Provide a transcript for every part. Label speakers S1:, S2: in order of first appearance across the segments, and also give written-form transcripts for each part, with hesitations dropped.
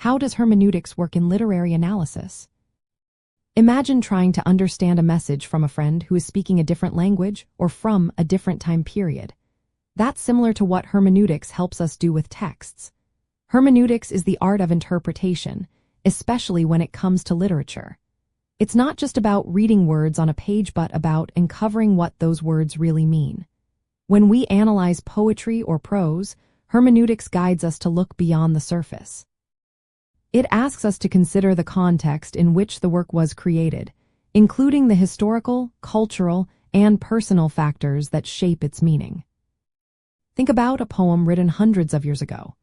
S1: how does hermeneutics work in literary analysis? Imagine trying to understand a message from a friend who is speaking a different language or from a different time period. That's similar to what hermeneutics helps us do with texts. Hermeneutics is the art of interpretation, especially when it comes to literature. It's not just about reading words on a page but about uncovering what those words really mean. When we analyze poetry or prose, hermeneutics guides us to look beyond the surface. It asks us to consider the context in which the work was created, including the historical, cultural, and personal factors that shape its meaning. Think about a poem written hundreds of years ago.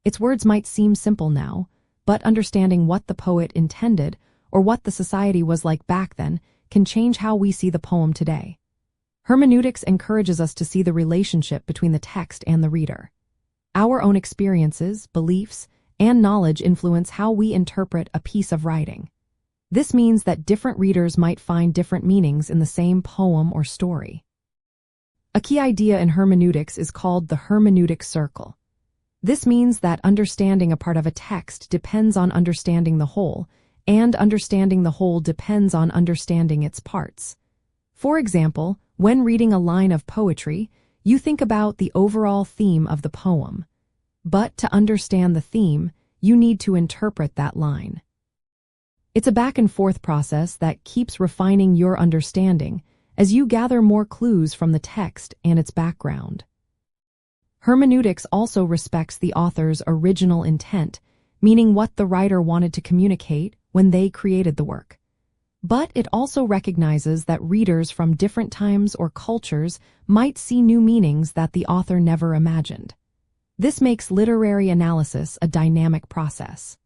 S1: Its words might seem simple now, but understanding what the poet intended or what the society was like back then can change how we see the poem today. Hermeneutics encourages us to see the relationship between the text and the reader. Our own experiences, beliefs, and knowledge influence how we interpret a piece of writing. This means that different readers might find different meanings in the same poem or story. A key idea in hermeneutics is called the hermeneutic circle. This means that understanding a part of a text depends on understanding the whole, and understanding the whole depends on understanding its parts. For example, when reading a line of poetry, you think about the overall theme of the poem. But to understand the theme, you need to interpret that line. It's a back-and-forth process that keeps refining your understanding as you gather more clues from the text and its background. Hermeneutics also respects the author's original intent, meaning what the writer wanted to communicate when they created the work. But it also recognizes that readers from different times or cultures might see new meanings that the author never imagined. This makes literary analysis a dynamic process.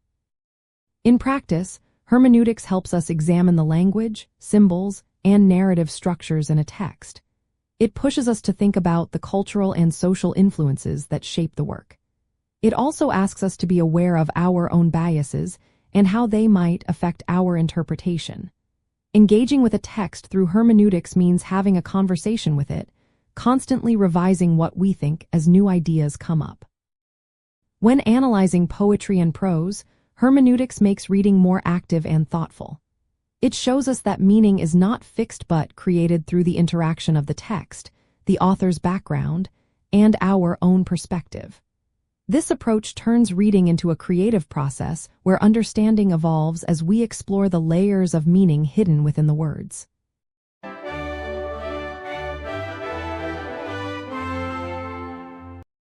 S1: In practice, hermeneutics helps us examine the language, symbols, and narrative structures in a text. It pushes us to think about the cultural and social influences that shape the work. It also asks us to be aware of our own biases and how they might affect our interpretation. Engaging with a text through hermeneutics means having a conversation with it, constantly revising what we think as new ideas come up. When analyzing poetry and prose, hermeneutics makes reading more active and thoughtful. It shows us that meaning is not fixed but created through the interaction of the text, the author's background, and our own perspective. This approach turns reading into a creative process where understanding evolves as we explore the layers of meaning hidden within the words.